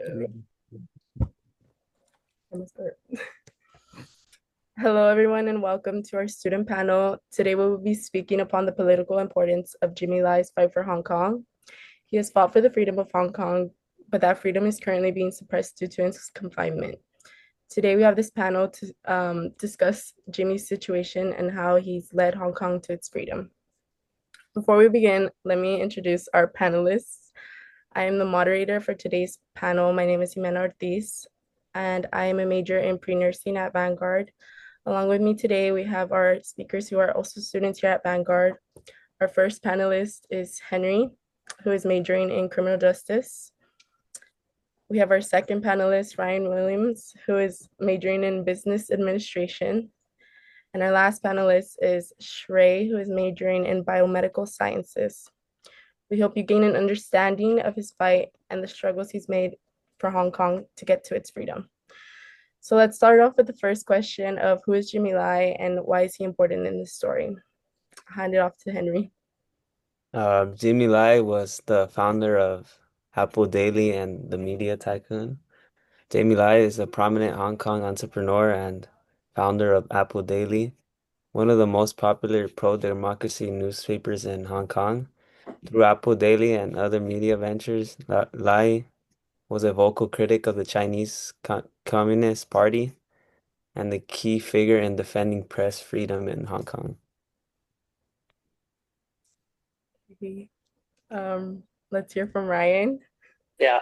I'm gonna start. Hello, everyone, and welcome to our student panel. Today, we will be speaking upon the political importance of Jimmy Lai's fight for Hong Kong. He has fought for the freedom of Hong Kong, but that freedom is currently being suppressed due to his confinement. Today, we have this panel to discuss Jimmy's situation and how he's led Hong Kong to its freedom. Before we begin, let me introduce our panelists. I am the moderator for today's panel. My name is Jimena Ortiz, and I am a major in pre-nursing at Vanguard. Along with me today, we have our speakers who are also students here at Vanguard. Our first panelist is Henry, who is majoring in criminal justice. We have our second panelist, Ryan Williams, who is majoring in business administration. And our last panelist is Shrey, who is majoring in biomedical sciences. We hope you gain an understanding of his fight and the struggles he's made for Hong Kong to get to its freedom. So let's start off with the first question of who is Jimmy Lai and why is he important in this story? I'll hand it off to Henry. Jimmy Lai was the founder of Apple Daily and the media tycoon. Jimmy Lai is a prominent Hong Kong entrepreneur and founder of Apple Daily, one of the most popular pro-democracy newspapers in Hong Kong. Through Apple Daily and other media ventures, Lai was a vocal critic of the Chinese Communist Party and the key figure in defending press freedom in Hong Kong. Let's hear from Ryan. Yeah,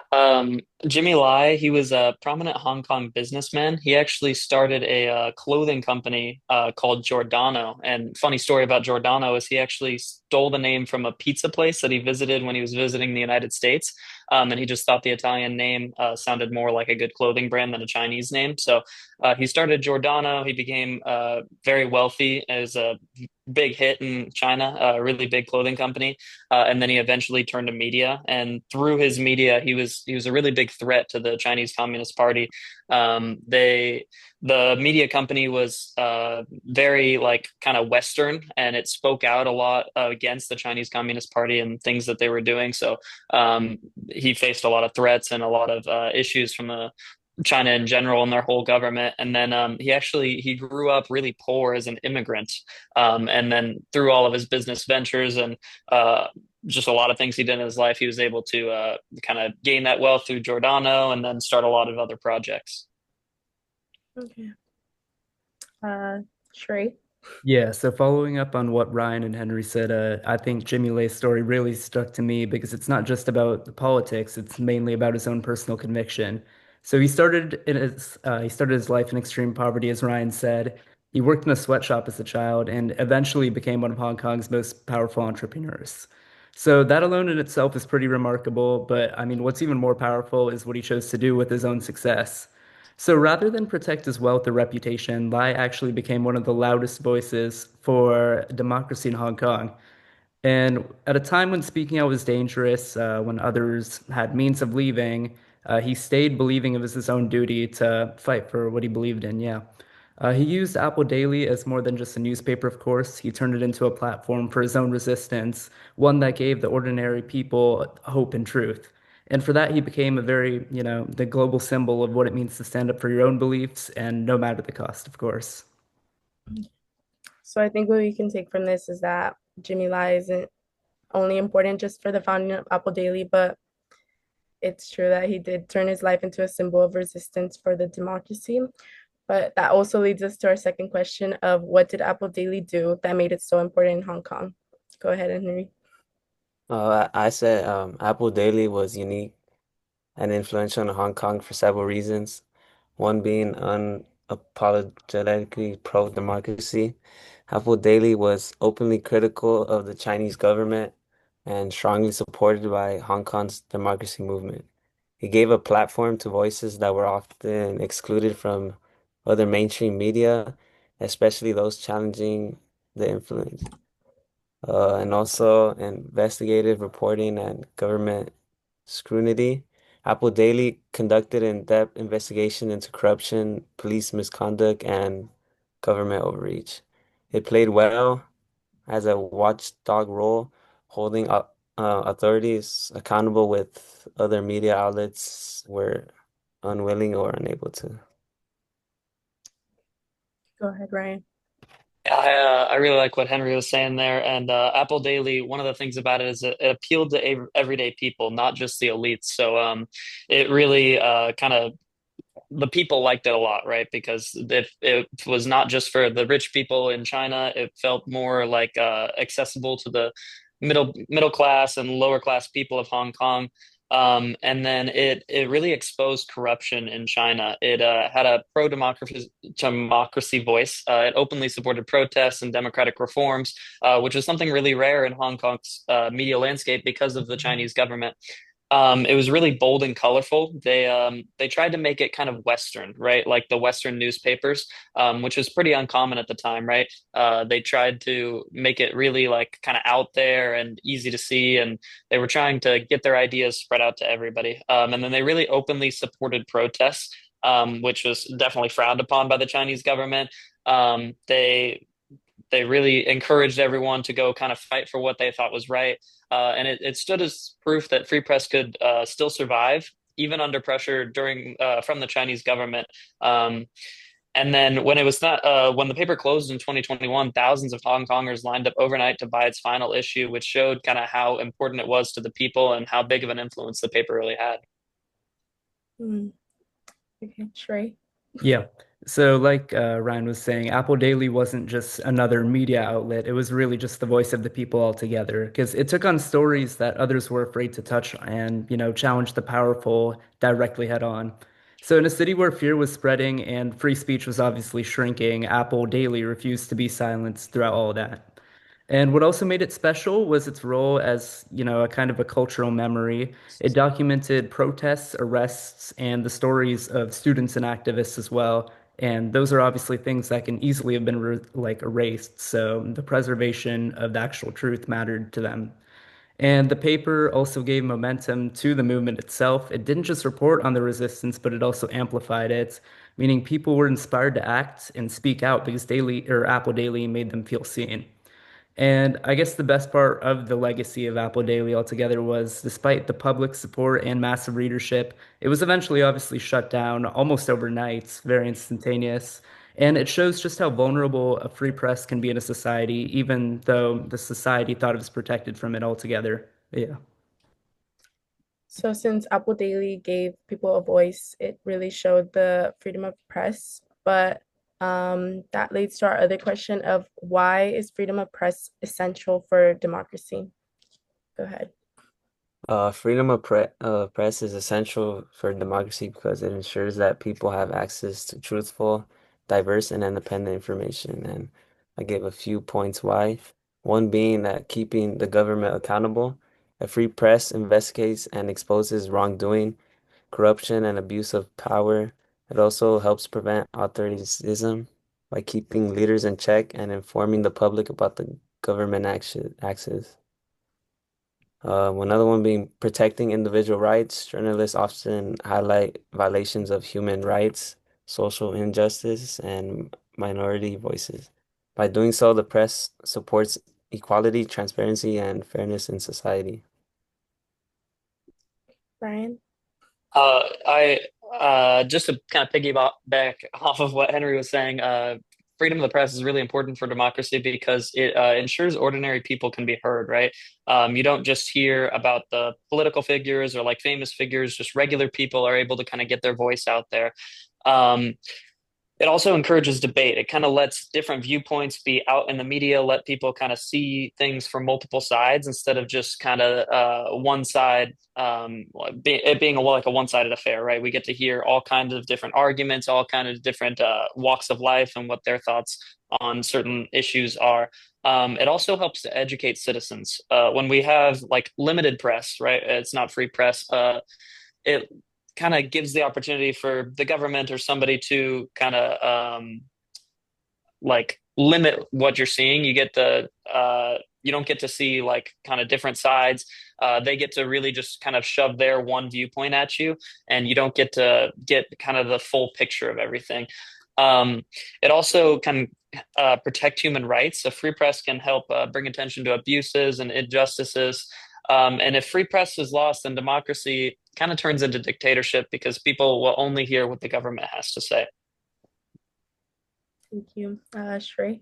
Jimmy Lai, he was a prominent Hong Kong businessman. He actually started a clothing company called Giordano. And funny story about Giordano is he actually stole the name from a pizza place that he visited when he was visiting the United States. And he just thought the Italian name sounded more like a good clothing brand than a Chinese name. So he started Giordano. He became very wealthy as a big hit in China, a really big clothing company. And then he eventually turned to media. And through his media, he was a really big threat to the Chinese Communist Party. The media company was very like kind of Western, and it spoke out a lot against the Chinese Communist Party and things that they were doing. So he faced a lot of threats and a lot of issues from the China in general and their whole government. And then he grew up really poor as an immigrant. And then through all of his business ventures and just a lot of things he did in his life, he was able to kind of gain that wealth through Giordano and then start a lot of other projects. Okay. Shrey. Yeah, so following up on what Ryan and Henry said, I think Jimmy Lay's story really stuck to me because it's not just about the politics, it's mainly about his own personal conviction. So he started his life in extreme poverty, as Ryan said. He worked in a sweatshop as a child and eventually became one of Hong Kong's most powerful entrepreneurs. So that alone in itself is pretty remarkable, but I mean, what's even more powerful is what he chose to do with his own success. So rather than protect his wealth or reputation, Lai actually became one of the loudest voices for democracy in Hong Kong. And at a time when speaking out was dangerous, when others had means of leaving, he stayed believing it was his own duty to fight for what he believed in. Yeah. He used Apple Daily as more than just a newspaper, of course. He turned it into a platform for his own resistance, one that gave the ordinary people hope and truth. And for that, he became a very, the global symbol of what it means to stand up for your own beliefs and no matter the cost, of course. So I think what we can take from this is that Jimmy Lai isn't only important just for the founding of Apple Daily, but it's true that he did turn his life into a symbol of resistance for the democracy. But that also leads us to our second question of what did Apple Daily do that made it so important in Hong Kong? Go ahead, Henry. I said Apple Daily was unique and influential in Hong Kong for several reasons. One being unapologetically pro-democracy. Apple Daily was openly critical of the Chinese government and strongly supported by Hong Kong's democracy movement. It gave a platform to voices that were often excluded from other mainstream media, especially those challenging the influence. And also investigative reporting and government scrutiny. Apple Daily conducted in-depth investigation into corruption, police misconduct, and government overreach. It played well as a watchdog role, holding authorities accountable with other media outlets were unwilling or unable to. Go ahead, Ryan. I really like what Henry was saying there. And Apple Daily, one of the things about it is it appealed to everyday people, not just the elites. So it really kind of the people liked it a lot, right? Because if it was not just for the rich people in China, it felt more like accessible to the middle class and lower class people of Hong Kong. And then it really exposed corruption in China. It had a pro democracy voice. It openly supported protests and democratic reforms, which is something really rare in Hong Kong's media landscape because of the Chinese government. It was really bold and colorful. They tried to make it kind of Western, right? Like the Western newspapers, which was pretty uncommon at the time, right? They tried to make it really like kind of out there and easy to see, and they were trying to get their ideas spread out to everybody. And then they really openly supported protests, which was definitely frowned upon by the Chinese government. They really encouraged everyone to go kind of fight for what they thought was right. And it stood as proof that free press could still survive even under pressure during from the Chinese government. Um, and then when it was not when the paper closed in 2021, thousands of Hong Kongers lined up overnight to buy its final issue, which showed kind of how important it was to the people and how big of an influence the paper really had. Hmm. Okay, Trey. Yeah. So, like Ryan was saying, Apple Daily wasn't just another media outlet. It was really just the voice of the people altogether, because it took on stories that others were afraid to touch and, challenge the powerful directly head on. So, in a city where fear was spreading and free speech was obviously shrinking, Apple Daily refused to be silenced throughout all of that. And what also made it special was its role as, a kind of a cultural memory. It documented protests, arrests, and the stories of students and activists as well. And those are obviously things that can easily have been like erased. So the preservation of the actual truth mattered to them. And the paper also gave momentum to the movement itself. It didn't just report on the resistance, but it also amplified it, meaning people were inspired to act and speak out because Daily or Apple Daily made them feel seen. And I guess the best part of the legacy of Apple Daily altogether was, despite the public support and massive readership, it was eventually obviously shut down almost overnight, very instantaneous. And it shows just how vulnerable a free press can be in a society, even though the society thought it was protected from it altogether. Yeah. So since Apple Daily gave people a voice, it really showed the freedom of press. But that leads to our other question of why is freedom of press essential for democracy? Go ahead. Freedom of press is essential for democracy because it ensures that people have access to truthful, diverse, and independent information. And I give a few points why. One being that keeping the government accountable. A free press investigates and exposes wrongdoing, corruption, and abuse of power. It also helps prevent authoritarianism by keeping leaders in check and informing the public about the government actions. Another one being protecting individual rights. Journalists often highlight violations of human rights, social injustice, and minority voices. By doing so, the press supports equality, transparency, and fairness in society. Brian? I Just to kind of piggyback back off of what Henry was saying, freedom of the press is really important for democracy because it ensures ordinary people can be heard, right? You don't just hear about the political figures or like famous figures, just regular people are able to kind of get their voice out there. Um, it also encourages debate. It kind of lets different viewpoints be out in the media, let people kind of see things from multiple sides instead of just kind of one side, it being like a one-sided affair, right? We get to hear all kinds of different arguments, all kinds of different walks of life and what their thoughts on certain issues are. It also helps to educate citizens. When we have like limited press, right? It's not free press. It kind of gives the opportunity for the government or somebody to kind of like limit what you're seeing. You don't get to see like kind of different sides. They get to really just kind of shove their one viewpoint at you, and you don't get to get kind of the full picture of everything. Um, it also can protect human rights. A free press can help bring attention to abuses and injustices. And if free press is lost, then democracy kind of turns into dictatorship because people will only hear what the government has to say. Thank you. Shrey.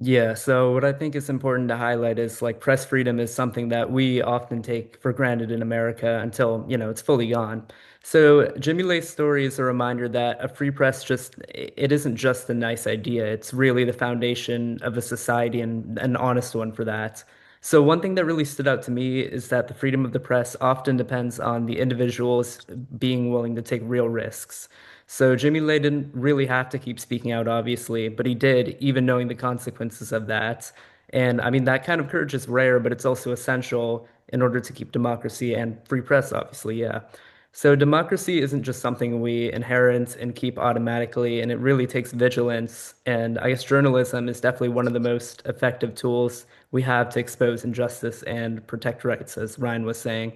Yeah, so what I think is important to highlight is like press freedom is something that we often take for granted in America until, it's fully gone. So Jimmy La's story is a reminder that a free press it isn't just a nice idea. It's really the foundation of a society and an honest one for that. So one thing that really stood out to me is that the freedom of the press often depends on the individuals being willing to take real risks. So Jimmy Lay didn't really have to keep speaking out, obviously, but he did, even knowing the consequences of that. And I mean, that kind of courage is rare, but it's also essential in order to keep democracy and free press, obviously, yeah. So democracy isn't just something we inherit and keep automatically, and it really takes vigilance. And I guess journalism is definitely one of the most effective tools we have to expose injustice and protect rights, as Ryan was saying.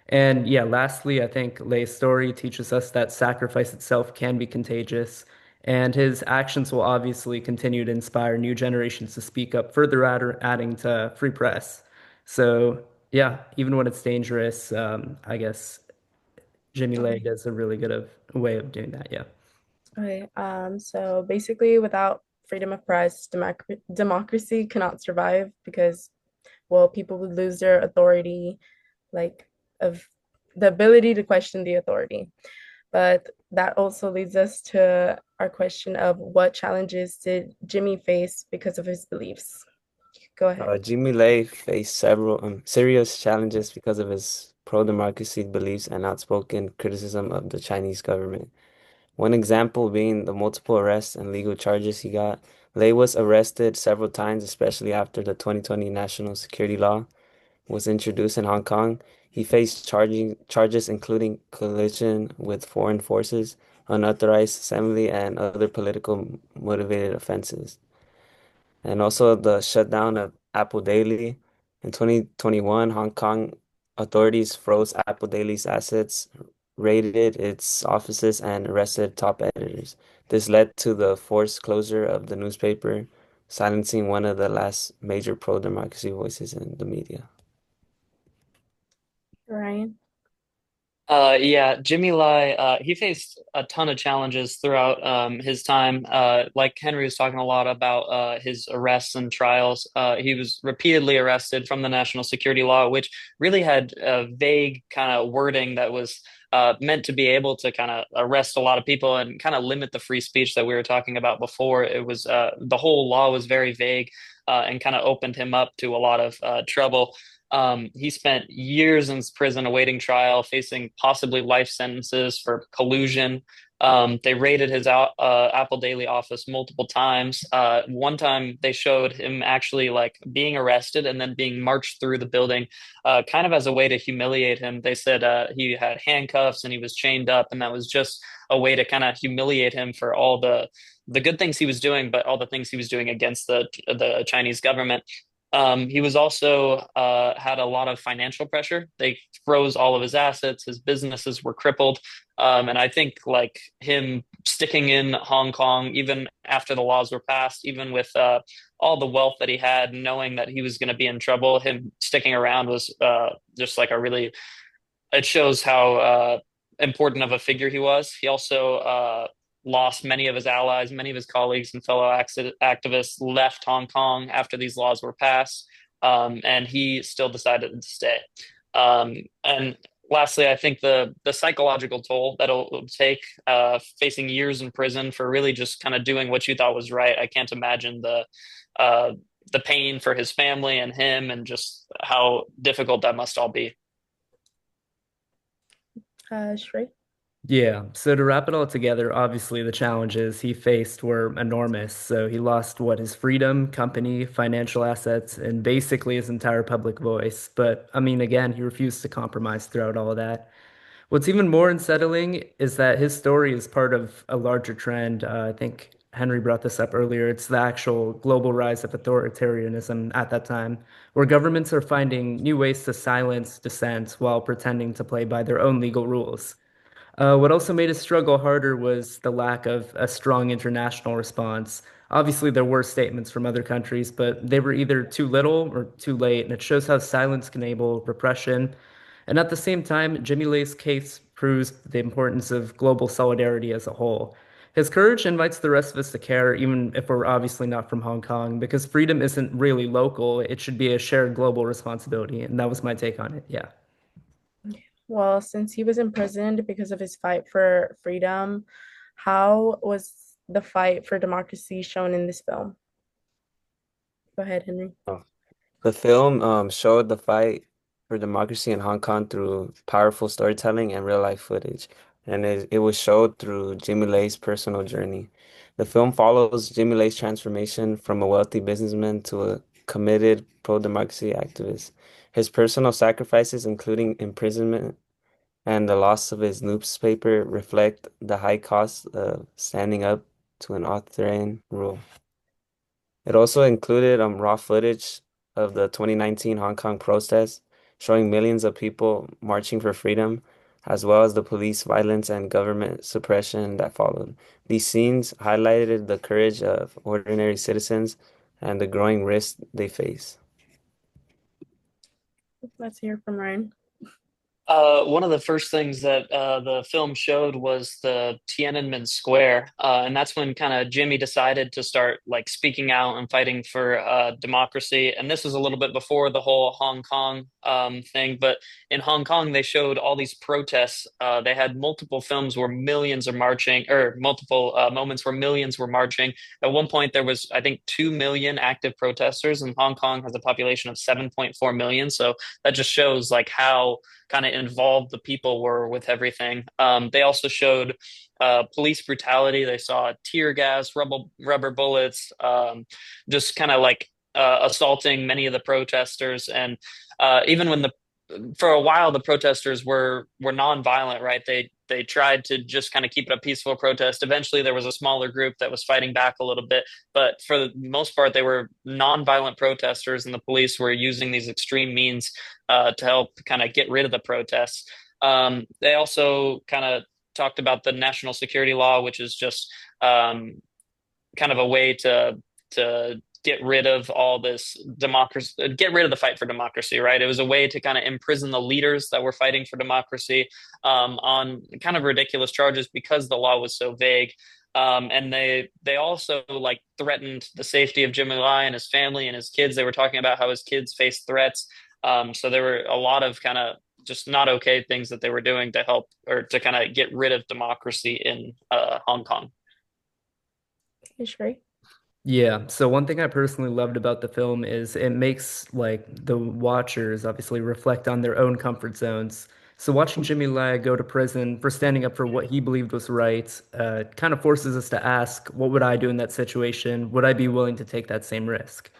And yeah, lastly, I think Lay's story teaches us that sacrifice itself can be contagious, and his actions will obviously continue to inspire new generations to speak up, further adding to free press. So yeah, even when it's dangerous, I guess Jimmy Lay Okay. does a really good way of doing that. Yeah. Okay. So basically, without freedom of press, democracy cannot survive because, well, people would lose their authority, like of the ability to question the authority. But that also leads us to our question of what challenges did Jimmy face because of his beliefs? Go ahead. Jimmy Lai faced several serious challenges because of his pro-democracy beliefs and outspoken criticism of the Chinese government. One example being the multiple arrests and legal charges he got. Lei was arrested several times, especially after the 2020 national security law was introduced in Hong Kong. He faced charges including collusion with foreign forces, unauthorized assembly, and other political motivated offenses. And also the shutdown of Apple Daily. In 2021, Hong Kong authorities froze Apple Daily's assets, raided its offices, and arrested top editors. This led to the forced closure of the newspaper, silencing one of the last major pro-democracy voices in the media. Ryan. Yeah, Jimmy Lai, he faced a ton of challenges throughout his time. Like Henry was talking a lot about his arrests and trials. He was repeatedly arrested from the national security law, which really had a vague kind of wording that was meant to be able to kind of arrest a lot of people and kind of limit the free speech that we were talking about before. It was the whole law was very vague and kind of opened him up to a lot of trouble. He spent years in prison awaiting trial, facing possibly life sentences for collusion. They raided his Apple Daily office multiple times. One time they showed him actually like being arrested and then being marched through the building, kind of as a way to humiliate him. They said he had handcuffs and he was chained up, and that was just a way to kind of humiliate him for all the good things he was doing, but all the things he was doing against the Chinese government. He was also had a lot of financial pressure. They froze all of his assets. His businesses were crippled. And I think like him sticking in Hong Kong, even after the laws were passed, even with all the wealth that he had, knowing that he was going to be in trouble, him sticking around was just like a really, it shows how important of a figure he was. He also lost many of his allies, many of his colleagues and fellow activists left Hong Kong after these laws were passed, and he still decided to stay. And lastly, I think the psychological toll that it'll take facing years in prison for really just kind of doing what you thought was right. I can't imagine the pain for his family and him, and just how difficult that must all be. Shrey. Yeah, so to wrap it all together, obviously the challenges he faced were enormous. So he lost his freedom, company, financial assets, and basically his entire public voice. But I mean, again, he refused to compromise throughout all of that. What's even more unsettling is that his story is part of a larger trend. I think Henry brought this up earlier. It's the actual global rise of authoritarianism at that time, where governments are finding new ways to silence dissent while pretending to play by their own legal rules. What also made his struggle harder was the lack of a strong international response. Obviously, there were statements from other countries, but they were either too little or too late, and it shows how silence can enable repression. And at the same time, Jimmy Lay's case proves the importance of global solidarity as a whole. His courage invites the rest of us to care, even if we're obviously not from Hong Kong, because freedom isn't really local. It should be a shared global responsibility. And that was my take on it. Yeah. Well, since he was imprisoned because of his fight for freedom, how was the fight for democracy shown in this film? Go ahead, Henry. The film showed the fight for democracy in Hong Kong through powerful storytelling and real life footage, and it was showed through Jimmy Lay's personal journey. The film follows Jimmy Lay's transformation from a wealthy businessman to a committed pro-democracy activist. His personal sacrifices, including imprisonment and the loss of his newspaper, reflect the high cost of standing up to an authoritarian rule. It also included raw footage of the 2019 Hong Kong protests, showing millions of people marching for freedom, as well as the police violence and government suppression that followed. These scenes highlighted the courage of ordinary citizens and the growing risk they face. Let's hear from Ryan. One of the first things that the film showed was the Tiananmen Square, and that's when kind of Jimmy decided to start like speaking out and fighting for democracy. And this was a little bit before the whole Hong Kong thing, but in Hong Kong they showed all these protests. They had multiple films where millions are marching, or multiple moments where millions were marching. At one point, there was, I think, 2 million active protesters, and Hong Kong has a population of 7.4 million. So that just shows like how kind of involved the people were with everything. They also showed police brutality. They saw tear gas, rubber bullets, just kind of like assaulting many of the protesters. And even when the for a while the protesters were nonviolent, right? They tried to just kind of keep it a peaceful protest. Eventually there was a smaller group that was fighting back a little bit, but for the most part they were nonviolent protesters, and the police were using these extreme means to help kind of get rid of the protests. They also kind of talked about the national security law, which is just kind of a way to get rid of all this democracy, get rid of the fight for democracy, right? It was a way to kind of imprison the leaders that were fighting for democracy on kind of ridiculous charges because the law was so vague. And they also like threatened the safety of Jimmy Lai and his family and his kids. They were talking about how his kids faced threats. So there were a lot of kind of just not okay things that they were doing to help or to kind of get rid of democracy in Hong Kong. Okay, Sherry. Yeah, so one thing I personally loved about the film is it makes like the watchers obviously reflect on their own comfort zones. So watching Jimmy Lai go to prison for standing up for what he believed was right, kind of forces us to ask, what would I do in that situation? Would I be willing to take that same risk?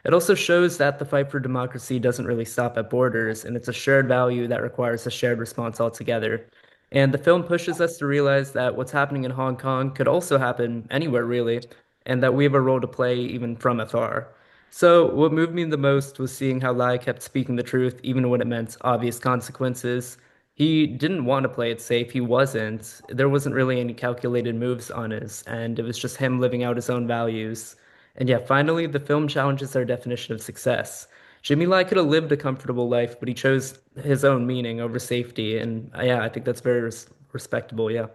It also shows that the fight for democracy doesn't really stop at borders, and it's a shared value that requires a shared response altogether. And the film pushes us to realize that what's happening in Hong Kong could also happen anywhere, really, and that we have a role to play even from afar. So, what moved me the most was seeing how Lai kept speaking the truth, even when it meant obvious consequences. He didn't want to play it safe. He wasn't. There wasn't really any calculated moves on his, and it was just him living out his own values. And yeah, finally, the film challenges our definition of success. Jimmy Lai could have lived a comfortable life, but he chose his own meaning over safety. And yeah, I think that's very respectable. Yeah.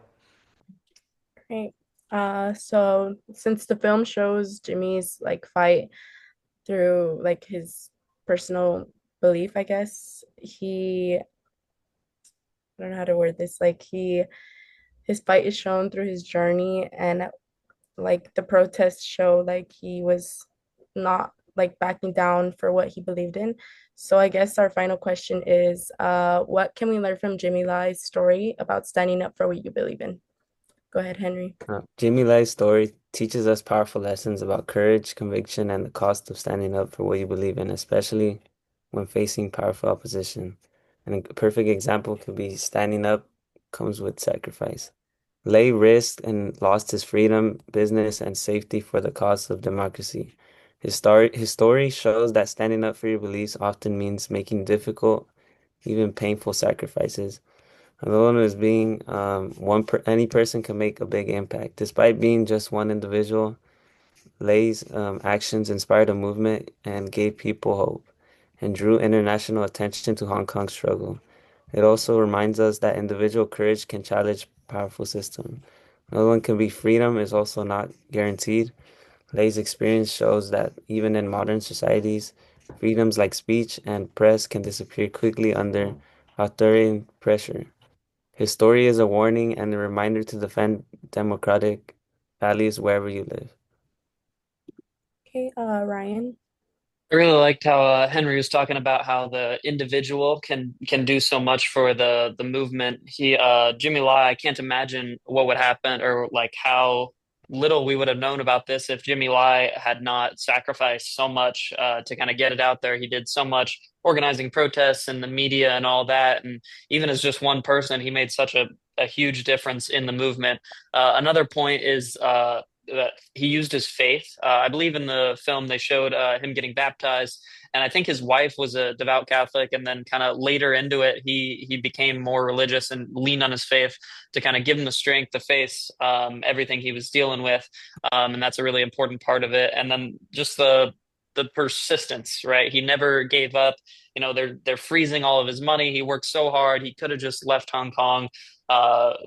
Great. So since the film shows Jimmy's like fight through like his personal belief, I guess I don't know how to word this, like his fight is shown through his journey, and like the protests show like he was not like backing down for what he believed in. So I guess our final question is, what can we learn from Jimmy Lai's story about standing up for what you believe in? Go ahead, Henry. Jimmy Lai's story teaches us powerful lessons about courage, conviction, and the cost of standing up for what you believe in, especially when facing powerful opposition. And a perfect example could be standing up comes with sacrifice. Lay risked and lost his freedom, business, and safety for the cause of democracy. His story shows that standing up for your beliefs often means making difficult, even painful sacrifices. Another one is being any person can make a big impact. Despite being just one individual, Lay's actions inspired a movement and gave people hope and drew international attention to Hong Kong's struggle. It also reminds us that individual courage can challenge powerful systems. Another one can be freedom is also not guaranteed. Lay's experience shows that even in modern societies, freedoms like speech and press can disappear quickly under authoritarian pressure. His story is a warning and a reminder to defend democratic values wherever you live. Okay, Ryan. I really liked how Henry was talking about how the individual can do so much for the movement. Jimmy Lai, I can't imagine what would happen or like how little we would have known about this if Jimmy Lai had not sacrificed so much to kind of get it out there. He did so much organizing protests and the media and all that, and even as just one person, he made such a huge difference in the movement. Another point is that he used his faith. I believe in the film they showed him getting baptized, and I think his wife was a devout Catholic. And then, kind of later into it, he became more religious and leaned on his faith to kind of give him the strength to face everything he was dealing with, and that's a really important part of it. And then just the persistence, right? He never gave up. You know, they're freezing all of his money. He worked so hard. He could have just left Hong Kong,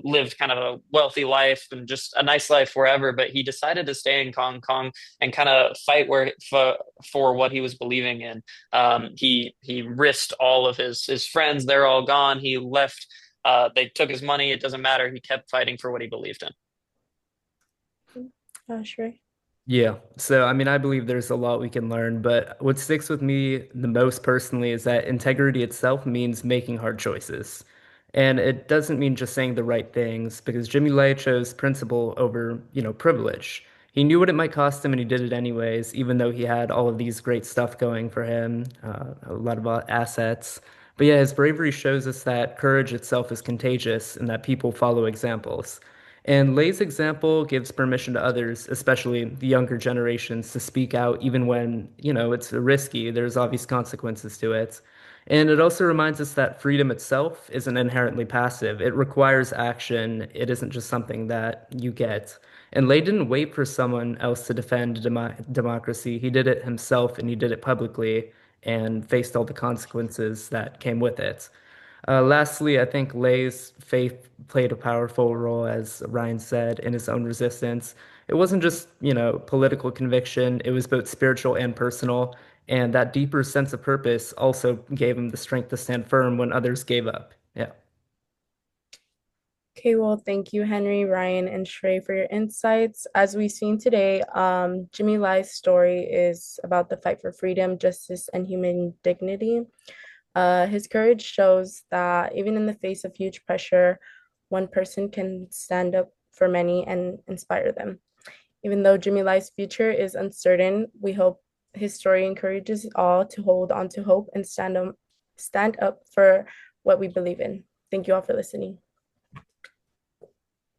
lived kind of a wealthy life and just a nice life wherever, but he decided to stay in Hong Kong and kind of fight for what he was believing in. He risked all of his friends; they're all gone. He left. They took his money. It doesn't matter. He kept fighting for what he believed in. Shrey. Yeah. So, I mean, I believe there's a lot we can learn, but what sticks with me the most personally is that integrity itself means making hard choices. And it doesn't mean just saying the right things because Jimmy Lai chose principle over, privilege. He knew what it might cost him and he did it anyways, even though he had all of these great stuff going for him, a lot of assets. But yeah, his bravery shows us that courage itself is contagious and that people follow examples. And Lay's example gives permission to others, especially the younger generations, to speak out even when, it's risky. There's obvious consequences to it. And it also reminds us that freedom itself isn't inherently passive. It requires action. It isn't just something that you get. And Lay didn't wait for someone else to defend democracy. He did it himself and he did it publicly and faced all the consequences that came with it. Lastly, I think Lay's faith played a powerful role, as Ryan said, in his own resistance. It wasn't just, political conviction, it was both spiritual and personal. And that deeper sense of purpose also gave him the strength to stand firm when others gave up. Yeah. Okay, well, thank you, Henry, Ryan, and Shrey, for your insights. As we've seen today, Jimmy Lai's story is about the fight for freedom, justice, and human dignity. His courage shows that even in the face of huge pressure, one person can stand up for many and inspire them. Even though Jimmy Lai's future is uncertain, we hope his story encourages all to hold on to hope and stand up for what we believe in. Thank you all for listening.